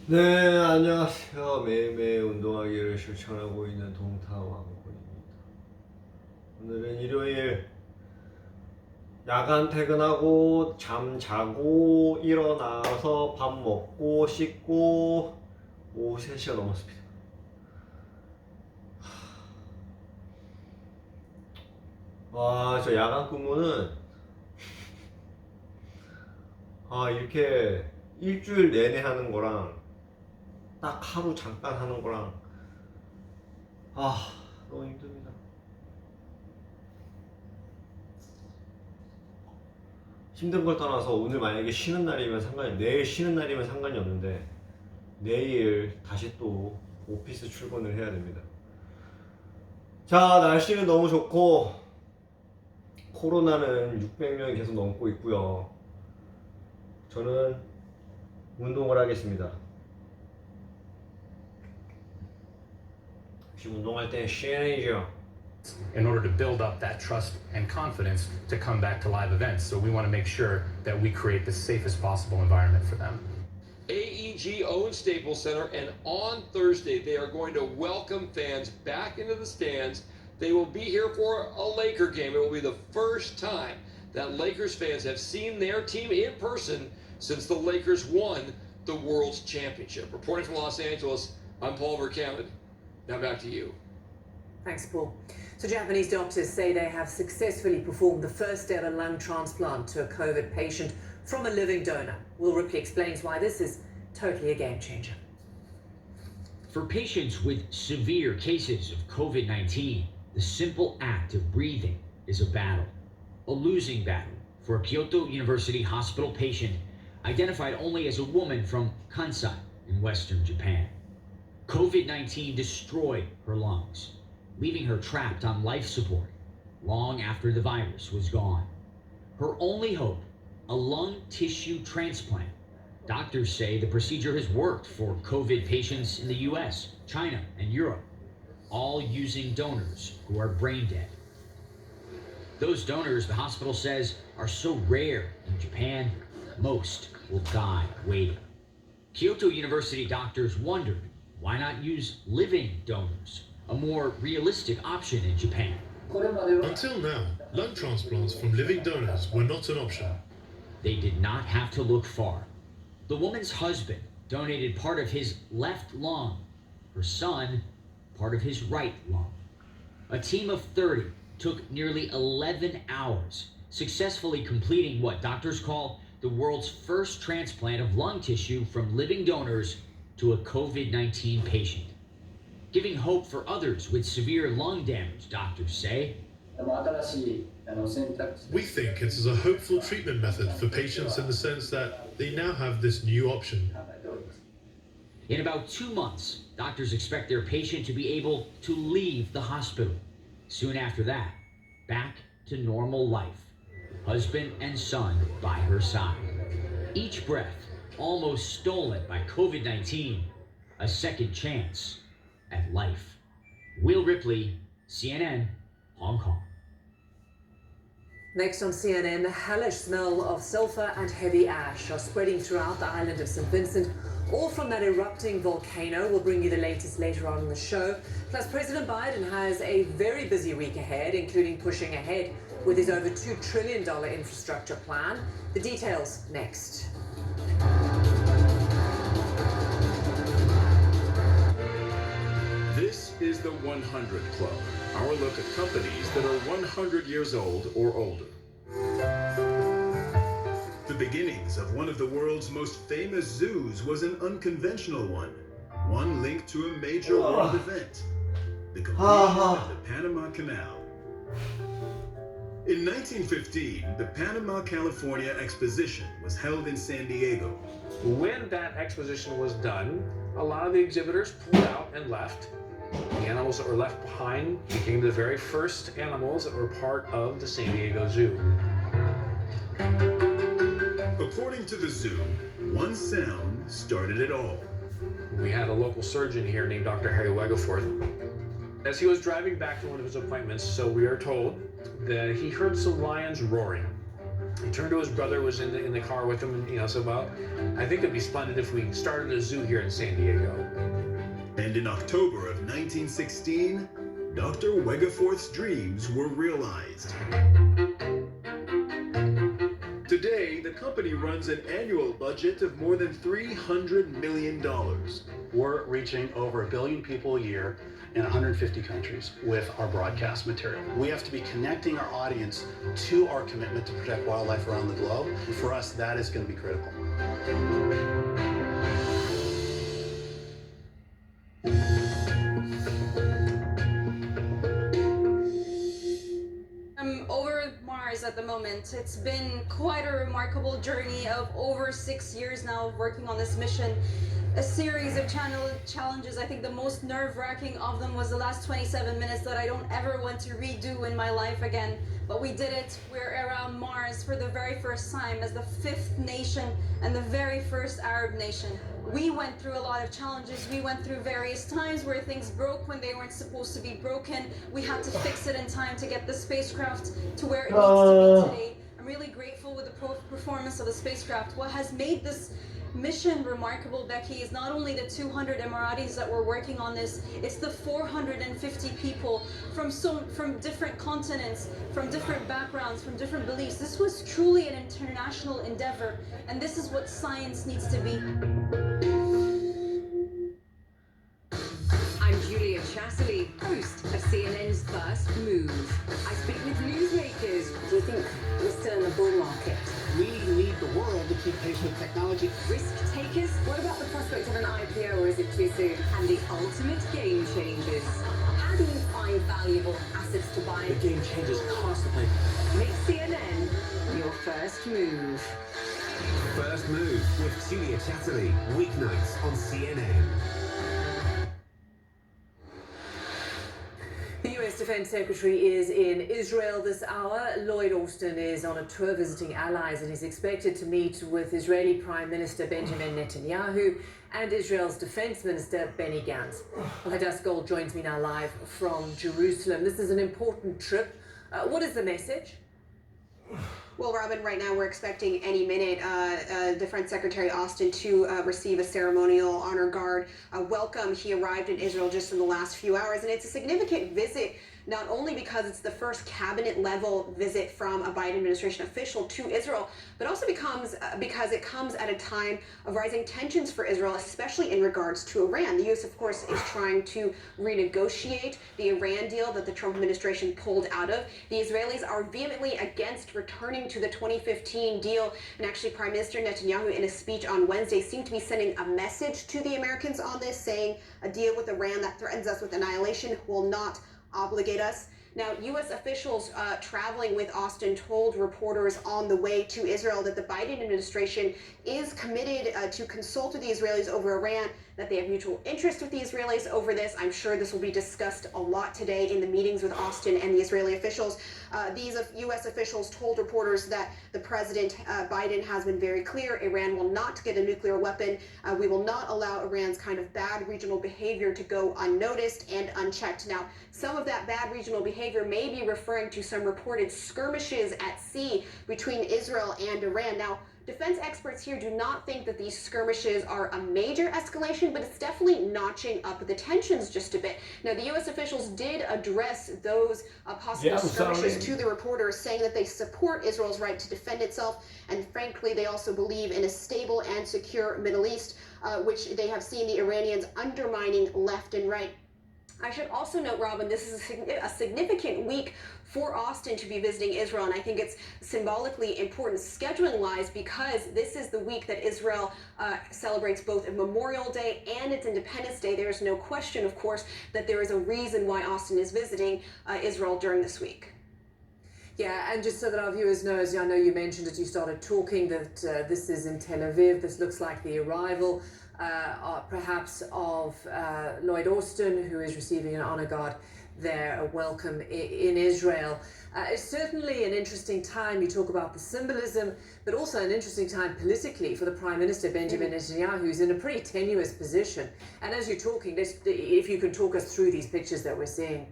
네, 안녕하세요. 매일매일 운동하기를 실천하고 있는 동타왕군입니다. 오늘은 일요일 야간 퇴근하고 잠 자고 일어나서 밥 먹고 씻고 오후 3시가 넘었습니다. 와, 저 야간 근무는 이렇게 일주일 내내 하는 거랑 딱 하루 잠깐 하는 거랑 너무 힘듭니다. 힘든 걸 떠나서 오늘 만약에 쉬는 날이면 내일 쉬는 날이면 상관이 없는데 내일 다시 또 오피스 출근을 해야 됩니다. 자, 날씨는 너무 좋고 코로나는 600명이 계속 넘고 있고요. 저는 운동을 하겠습니다. 역시 운동할 땐 쉬어야죠. in order to build up that trust and confidence to come back to live events. So we want to make sure that we create the safest possible environment for them. AEG owns Staples Center, and on Thursday they are going to welcome fans back into the stands. They will be here for a Laker game. It will be the first time that Lakers fans have seen their team in person since the Lakers won the World's Championship. Reporting from Los Angeles, I'm Paul Verkaman. Now back to you. Thanks, Paul. So Japanese doctors say they have successfully performed the first ever lung transplant to a COVID patient from a living donor. Will Ripley explains why this is totally a game changer. For patients with severe cases of COVID-19, the simple act of breathing is a battle, a losing battle for a Kyoto University hospital patient identified only as a woman from Kansai in western Japan. COVID-19 destroyed her lungs, leaving her trapped on life support long after the virus was gone. Her only hope, a lung tissue transplant. Doctors say the procedure has worked for COVID patients in the US, China, and Europe, all using donors who are brain dead. Those donors, the hospital says, are so rare in Japan, most will die waiting. Kyoto University doctors wondered, why not use living donors, a more realistic option in Japan? Until now, lung transplants from living donors were not an option. They did not have to look far. The woman's husband donated part of his left lung, her son, part of his right lung. A team of 30 took nearly 11 hours, successfully completing what doctors call the world's first transplant of lung tissue from living donors to a COVID-19 patient, giving hope for others with severe lung damage, doctors say. We think it is a hopeful treatment method for patients in the sense that they now have this new option. In about 2 months, doctors expect their patient to be able to leave the hospital. Soon after that, back to normal life, husband and son by her side. Each breath almost stolen by COVID-19, a second chance at life. Will Ripley, CNN, Hong Kong. Next on CNN, the hellish smell of sulfur and heavy ash are spreading throughout the island of St. Vincent, all from that erupting volcano. We'll bring you the latest later on in the show. Plus, President Biden has a very busy week ahead, including pushing ahead with his over $2 trillion infrastructure plan. The details next. This is the 100 Club, our look at companies that are 100 years old or older. The beginnings of one of the world's most famous zoos was an unconventional one linked to a major world event, the completion of the Panama Canal. In 1915, the Panama-California Exposition was held in San Diego. When that exposition was done, a lot of the exhibitors pulled out and left. The animals that were left behind became the very first animals that were part of the San Diego Zoo. According to the zoo, one sound started it all. We had a local surgeon here named Dr. Harry Wegeforth. As he was driving back from one of his appointments, so we are told, that he heard some lions roaring. He turned to his brother, was in the car with him, and said, "Well, I think it'd be splendid if we started a zoo here in San Diego." And in October of 1916, Dr. Wegeforth's dreams were realized. Today, the company runs an annual budget of more than $300 million. We're reaching over 1 billion people a year in 150 countries with our broadcast material. We have to be connecting our audience to our commitment to protect wildlife around the globe. And for us, that is going to be critical. I'm over Mars at the moment. It's been quite a remarkable journey of over 6 years now of working on this mission. A series of challenges. I think the most nerve-wracking of them was the last 27 minutes that I don't ever want to redo in my life again. But we did it. We're around Mars for the very first time as the 5th nation and the very first Arab nation. We went through a lot of challenges. We went through various times where things broke when they weren't supposed to be broken. We had to fix it in time to get the spacecraft to where it needs to be today. I'm really grateful with the performance of the spacecraft. What has made this mission remarkable, Becky, is not only the 200 Emiratis that were working on this, it's the 450 people from different continents, from different backgrounds, from different beliefs. This was truly an international endeavor, and this is what science needs to be. I'm Julia Chatterley, host of CNN's First Move. I speak with newsmakers. Do you think we're still in the bull market? We need the world to keep pace with technology. Risk takers? What about the prospect of an IPO, or is it too soon? And the ultimate game changers. How do you find valuable assets to buy? The game changes constantly. Make CNN your first move. First Move with Julia Chatterley, weeknights on CNN. The US Defense Secretary is in Israel this hour. Lloyd Austin is on a tour visiting allies and is expected to meet with Israeli Prime Minister Benjamin Netanyahu and Israel's Defense Minister Benny Gantz. Well, Hadass Gold joins me now live from Jerusalem. This is an important trip. What is the message? Well, Robin, right now we're expecting any minute Defense Secretary Austin to receive a ceremonial honor guard welcome. He arrived in Israel just in the last few hours, and it's a significant visit, not only because it's the first cabinet-level visit from a Biden administration official to Israel, but also because it comes at a time of rising tensions for Israel, especially in regards to Iran. The U.S., of course, is trying to renegotiate the Iran deal that the Trump administration pulled out of. The Israelis are vehemently against returning to the 2015 deal, and actually Prime Minister Netanyahu, in a speech on Wednesday, seemed to be sending a message to the Americans on this, saying a deal with Iran that threatens us with annihilation will not obligate us. Now, U.S. officials traveling with Austin told reporters on the way to Israel that the Biden administration is committed to consult with the Israelis over Iran, that they have mutual interest with the Israelis over this. I'm sure this will be discussed a lot today in the meetings with Austin and the Israeli officials. These U.S. officials told reporters that the President Biden has been very clear: Iran will not get a nuclear weapon. We will not allow Iran's kind of bad regional behavior to go unnoticed and unchecked. Now, some of that bad regional behavior may be referring to some reported skirmishes at sea between Israel and Iran. Now, defense experts here do not think that these skirmishes are a major escalation, but it's definitely notching up the tensions just a bit. Now, the U.S. officials did address those possible skirmishes to the reporters, saying that they support Israel's right to defend itself, and frankly, they also believe in a stable and secure Middle East, which they have seen the Iranians undermining left and right. I should also note, Robin, this is a significant week for Austin to be visiting Israel, and I think it's symbolically important scheduling-wise because this is the week that Israel celebrates both Memorial Day and its Independence Day. There is no question, of course, that there is a reason why Austin is visiting Israel during this week. Yeah, and just so that our viewers know, as I know you mentioned as you started talking, that this is in Tel Aviv. This looks like the arrival perhaps of Lloyd Austin, who is receiving an honor guard there, a welcome in Israel. It's certainly an interesting time. You talk about the symbolism, but also an interesting time politically for the Prime Minister, Benjamin Netanyahu, who's in a pretty tenuous position. And as you're talking, if you can talk us through these pictures that we're seeing.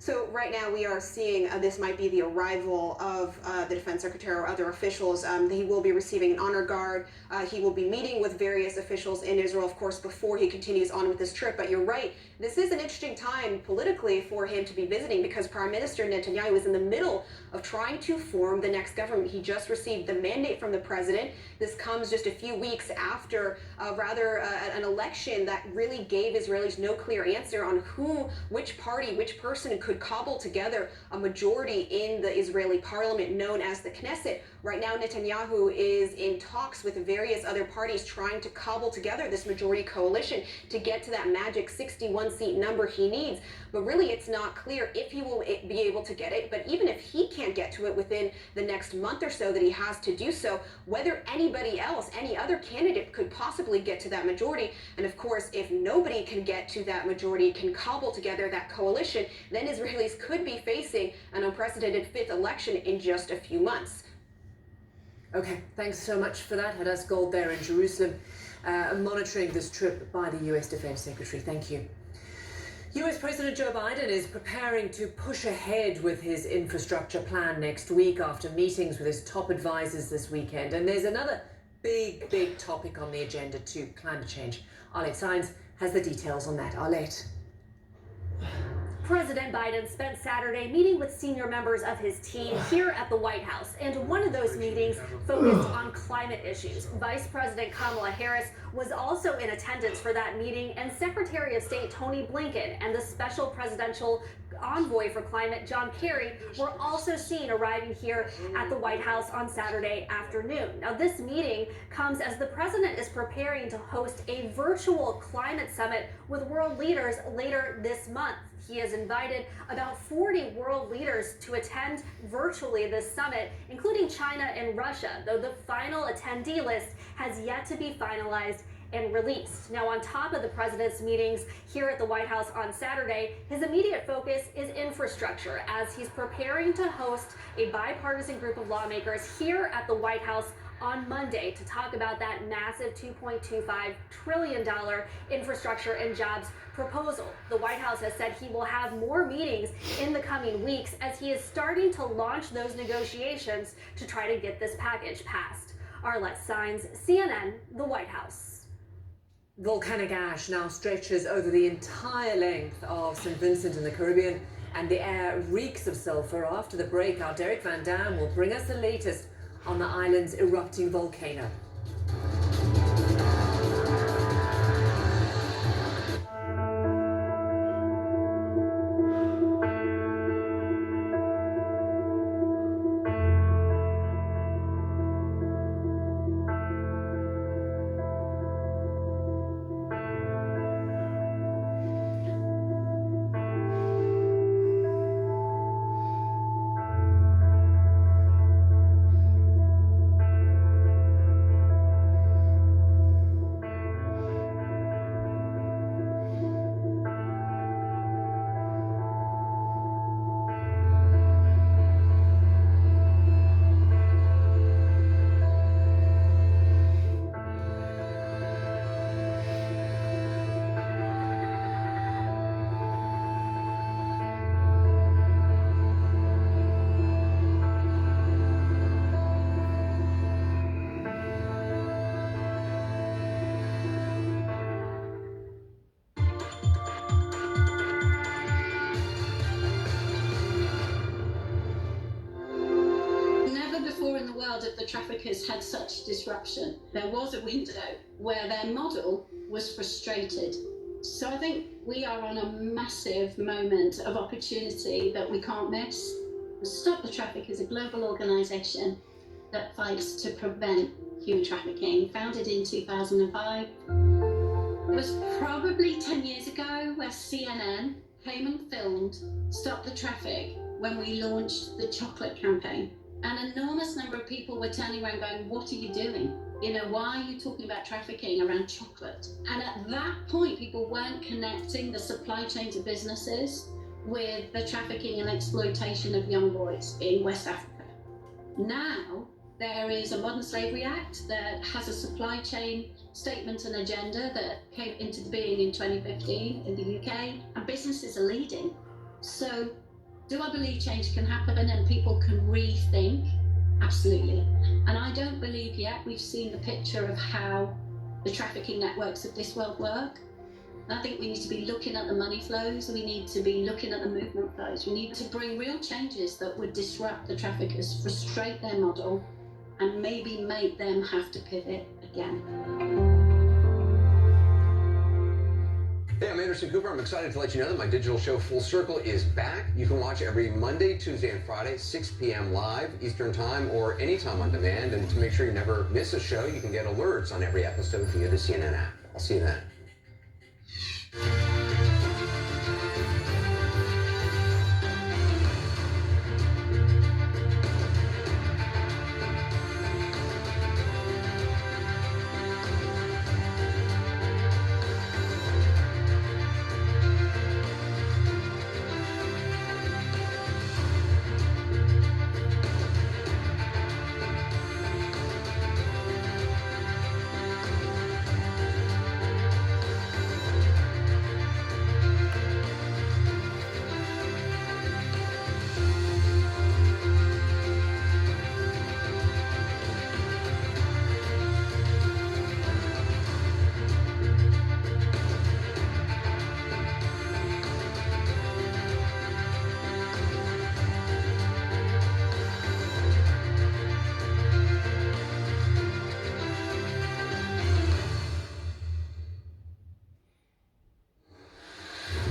So right now we are seeing this might be the arrival of the defense secretary or other officials. He will be receiving an honor guard. He will be meeting with various officials in Israel, of course, before he continues on with this trip. But you're right, this is an interesting time politically for him to be visiting because Prime Minister Netanyahu is in the middle of trying to form the next government. He just received the mandate from the president. This comes just a few weeks after an election that really gave Israelis no clear answer on which party, which person could cobble together a majority in the Israeli parliament known as the Knesset. Right now, Netanyahu is in talks with various other parties trying to cobble together this majority coalition to get to that magic 61-seat number he needs. But really, it's not clear if he will be able to get it. But even if he can't get to it within the next month or so that he has to do so, whether anybody else, any other candidate could possibly get to that majority. And of course, if nobody can get to that majority, can cobble together that coalition, then Israelis could be facing an unprecedented fifth election in just a few months. Okay, thanks so much for that. Hadas Gold there in Jerusalem, monitoring this trip by the US Defense Secretary. Thank you. US President Joe Biden is preparing to push ahead with his infrastructure plan next week after meetings with his top advisors this weekend. And there's another big topic on the agenda too, climate change. Arlette Sainz has the details on that. Arlette. President Biden spent Saturday meeting with senior members of his team here at the White House, and one of those meetings focused on climate issues. Vice President Kamala Harris was also in attendance for that meeting, and Secretary of State Tony Blinken and the Special Presidential Envoy for Climate, John Kerry, were also seen arriving here at the White House on Saturday afternoon. Now, this meeting comes as the president is preparing to host a virtual climate summit with world leaders later this month. He has invited about 40 world leaders to attend virtually this summit, including China and Russia, though the final attendee list has yet to be finalized and released. Now, on top of the president's meetings here at the White House on Saturday, his immediate focus is infrastructure as he's preparing to host a bipartisan group of lawmakers here at the White House on Monday to talk about that massive $2.25 trillion infrastructure and jobs proposal. The White House has said he will have more meetings in the coming weeks as he is starting to launch those negotiations to try to get this package passed. Arlette Sainz, CNN, the White House. Volcanic ash now stretches over the entire length of St. Vincent in the Caribbean, and the air reeks of sulfur. After the break, our Derek Van Dam will bring us the latest on the island's erupting volcano. That the traffickers had such disruption. There was a window where their model was frustrated. So I think we are on a massive moment of opportunity that we can't miss. Stop the Traffic is a global organisation that fights to prevent human trafficking, founded in 2005. It was probably 10 years ago where CNN came and filmed Stop the Traffic when we launched the chocolate campaign. An enormous number of people were turning around going, what are you doing? You know, why are you talking about trafficking around chocolate? And at that point, people weren't connecting the supply chains of businesses with the trafficking and exploitation of young boys in West Africa. Now, there is a Modern Slavery Act that has a supply chain statement and agenda that came into being in 2015 in the UK, and businesses are leading. So Do I believe change can happen and people can rethink? Absolutely. And I don't believe yet we've seen the picture of how the trafficking networks of this world work. I think we need to be looking at the money flows, we need to be looking at the movement flows, we need to bring real changes that would disrupt the traffickers, frustrate their model, and maybe make them have to pivot again. Hey, I'm Anderson Cooper. I'm excited to let you know that my digital show Full Circle is back. You can watch every Monday, Tuesday, and Friday, 6 p.m. live, Eastern Time, or anytime on demand. And to make sure you never miss a show, you can get alerts on every episode via the CNN app. I'll see you then.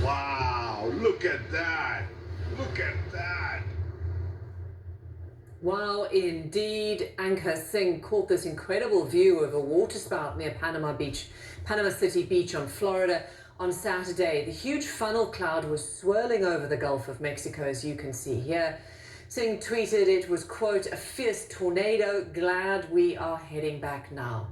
Wow, look at that. Look at that. Wow, indeed. Anchor Singh caught this incredible view of a waterspout near Panama City Beach on Florida on Saturday. The huge funnel cloud was swirling over the Gulf of Mexico, as you can see here. Singh tweeted it was, quote, a fierce tornado, glad we are heading back now.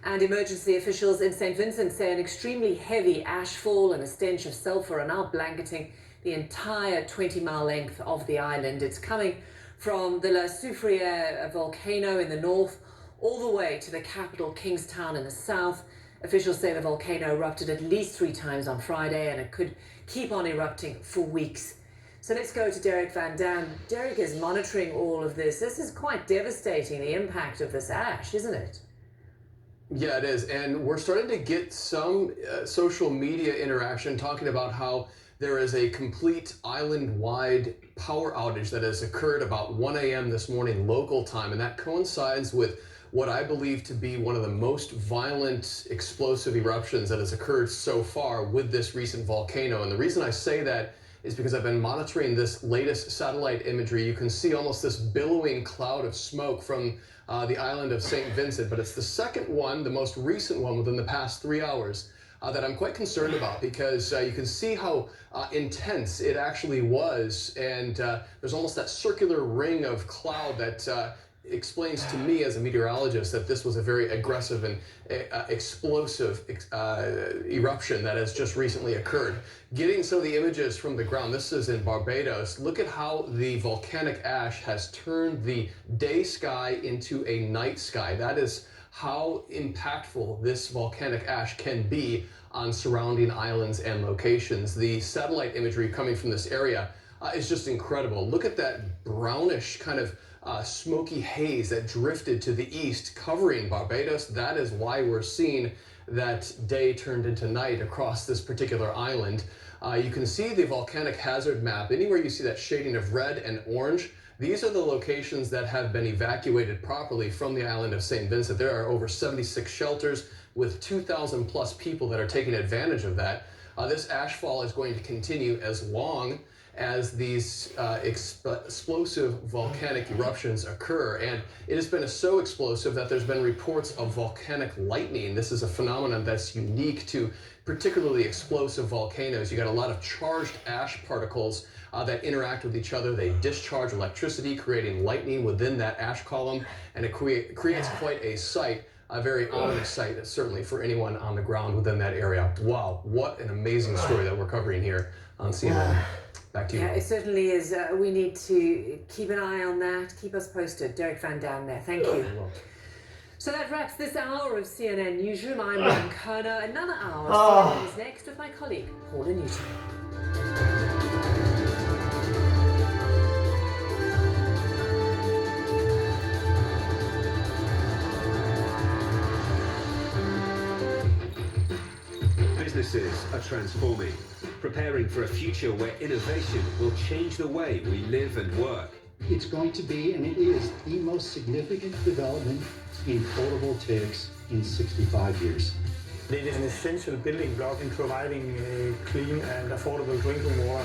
And emergency officials in St. Vincent say an extremely heavy ashfall and a stench of sulfur are now blanketing the entire 20-mile length of the island. It's coming from the La Soufriere volcano in the north all the way to the capital Kingstown in the south. Officials say the volcano erupted at least 3 times on Friday and it could keep on erupting for weeks. So let's go to Derek Van Dam. Derek is monitoring all of this. This is quite devastating, the impact of this ash, isn't it? Yeah, it is. And we're starting to get some social media interaction talking about how there is a complete island-wide power outage that has occurred about 1 a.m. this morning local time. And that coincides with what I believe to be one of the most violent explosive eruptions that has occurred so far with this recent volcano. And the reason I say that is because I've been monitoring this latest satellite imagery. You can see almost this billowing cloud of smoke from the island of St. Vincent, but it's the second one, the most recent one within the past 3 hours that I'm quite concerned about, because you can see how intense it actually was, and there's almost that circular ring of cloud that explains to me as a meteorologist that this was a very aggressive and explosive eruption that has just recently occurred. Getting some of the images from the ground, this is in Barbados. Look at how the volcanic ash has turned the day sky into a night sky. That is how impactful this volcanic ash can be on surrounding islands and locations. The satellite imagery coming from this area is just incredible. Look at that brownish kind of smoky haze that drifted to the east covering Barbados. That is why we're seeing that day turned into night across this particular island. You can see the volcanic hazard map. Anywhere you see that shading of red and orange, these are the locations that have been evacuated properly from the island of St. Vincent. There are over 76 shelters with 2,000 plus people that are taking advantage of that. This ashfall is going to continue as long as these explosive volcanic eruptions occur. And it has been so explosive that there's been reports of volcanic lightning. This is a phenomenon that's unique to particularly explosive volcanoes. You got a lot of charged ash particles that interact with each other. They discharge electricity, creating lightning within that ash column, and it creates quite a sight, a very ominous sight, certainly for anyone on the ground within that area. Wow, what an amazing story that we're covering here on CNN. Back to you. Yeah, it certainly is. We need to keep an eye on that. Keep us posted. Derek Van Dam there. Thank you. So that wraps this hour of CNN Newsroom. I'm Ron Kerner. Another hour of CNN is next with my colleague, Paula Newton. businesses are transforming, preparing for a future where innovation will change the way we live and work. It's going to be, and it is, the most significant development in photovoltaics in 65 years. It is an essential building block in providing clean and affordable drinking water.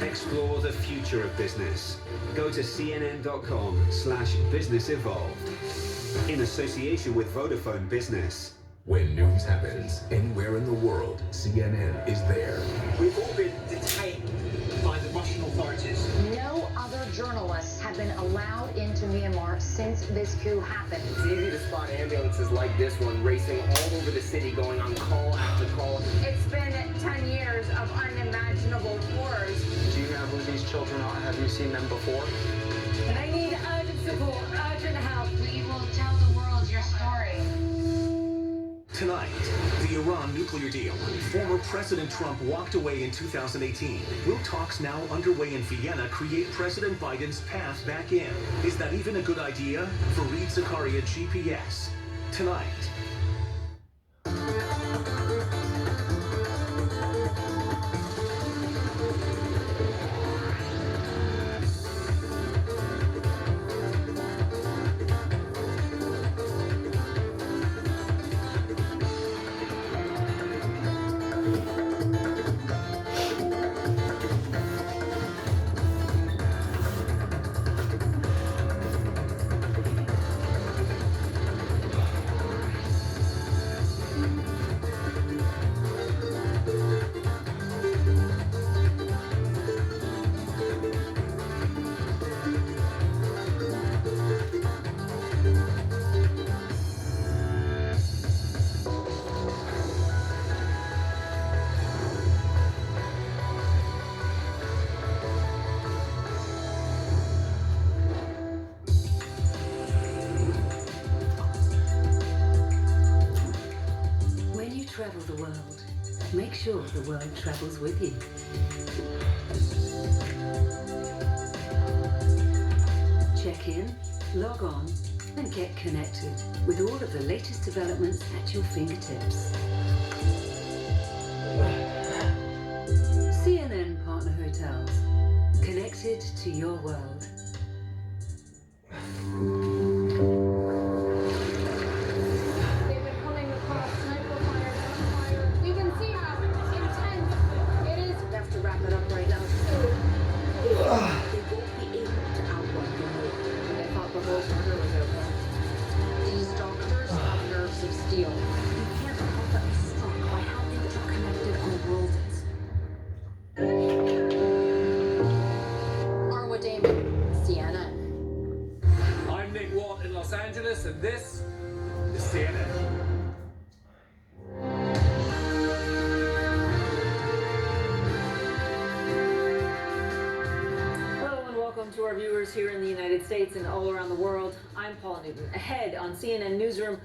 Explore the future of business. Go to cnn.com/businessevolved in association with Vodafone Business. When news happens anywhere in the world, CNN is there. We've all been detained by the Russian authorities. No other journalists have been allowed into Myanmar since this coup happened. It's easy to spot ambulances like this one racing all over the city, going on call after call. It's been 10 years of unimaginable horrors. Do you know who these children are? Have you seen them before? They need urgent support, urgent help. We will tell the world your story. Tonight, the Iran nuclear deal. Former President Trump walked away in 2018. Will talks now underway in Vienna create President Biden's path back in? Is that even a good idea? Fareed Zakaria, GPS. Tonight. Travel the world. Make sure the world travels with you. Check in, log on, and get connected with all of the latest developments at your fingertips. CNN Partner Hotels. Connected to your world. And this is CNN. Hello and welcome to our viewers here in the United States and all around the world. I'm Paula Newton. Ahead on CNN Newsroom,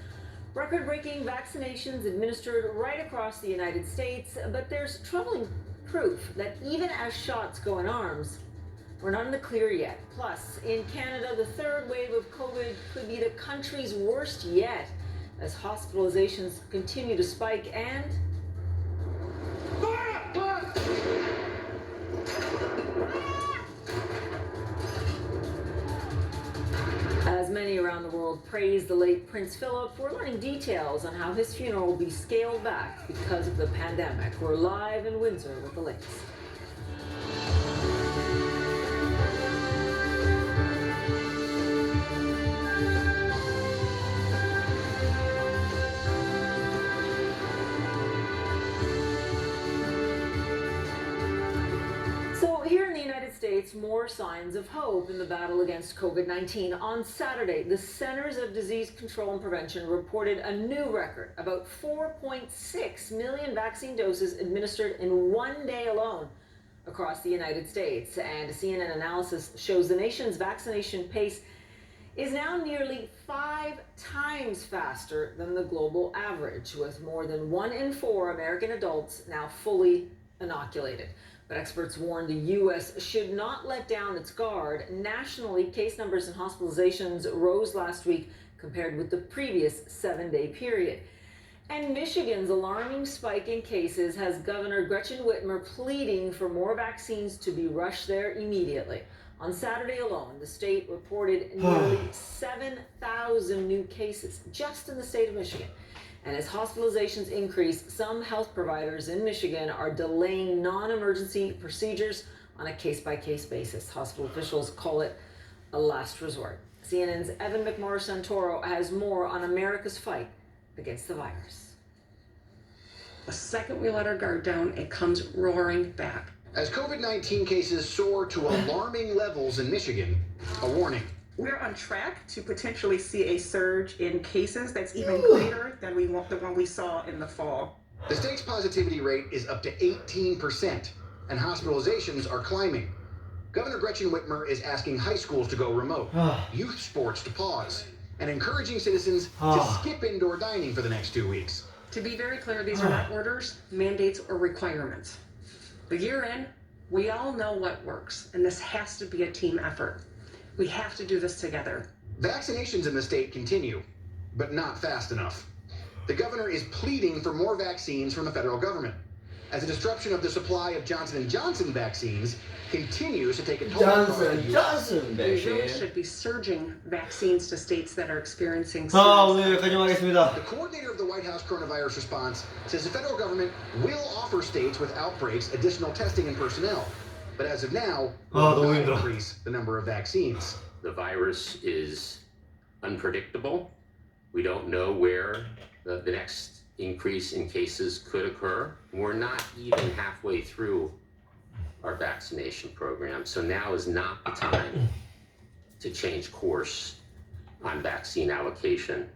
record-breaking vaccinations administered right across the United States, but there's troubling proof that even as shots go in arms, we're not in the clear yet. Plus, in Canada, the third wave of COVID could be the country's worst yet as hospitalizations continue to spike and... As many around the world praise the late Prince Philip, we're learning details on how his funeral will be scaled back because of the pandemic. We're live in Windsor with the latest. More signs of hope in the battle against COVID-19. On Saturday, the Centers of Disease Control and Prevention reported a new record, about 4.6 million vaccine doses administered in one day alone across the United States. And a CNN analysis shows the nation's vaccination pace is now nearly 5 times faster than the global average, with more than 1 in 4 American adults now fully inoculated. But experts warn the U.S. should not let down its guard. Nationally, case numbers and hospitalizations rose last week compared with the previous 7-day period. And Michigan's alarming spike in cases has Governor Gretchen Whitmer pleading for more vaccines to be rushed there immediately. On Saturday alone, the state reported nearly 7,000 new cases just in the state of Michigan. And as hospitalizations increase, some health providers in Michigan are delaying non-emergency procedures on a case-by-case basis. Hospital officials call it a last resort. CNN's Evan McMorris-Santoro has more on America's fight against the virus. The second we let our guard down, it comes roaring back. As COVID-19 cases soar to alarming levels in Michigan, a warning. We're on track to potentially see a surge in cases that's even greater than the one we saw in the fall. The state's positivity rate is up to 18%, and hospitalizations are climbing. Governor Gretchen Whitmer is asking high schools to go remote, youth sports to pause, and encouraging citizens to skip indoor dining for the next 2 weeks. To be very clear, these are not orders, mandates, or requirements. A year in, we all know what works, and this has to be a team effort. We have to do this together. Vaccinations in the state continue, but not fast enough. The governor is pleading for more vaccines from the federal government, as the disruption of the supply of Johnson & Johnson vaccines continues to take a toll on the U.S. We really should be surging vaccines to states that are experiencing 오늘 여기까지 하겠습니다. The coordinator of the White House coronavirus response says the federal government will offer states with outbreaks additional testing and personnel, but as of now, will not increase the number of vaccines. The virus is unpredictable. We don't know where the next increase in cases could occur. We're not even halfway through our vaccination program, so now is not the time to change course on vaccine allocation.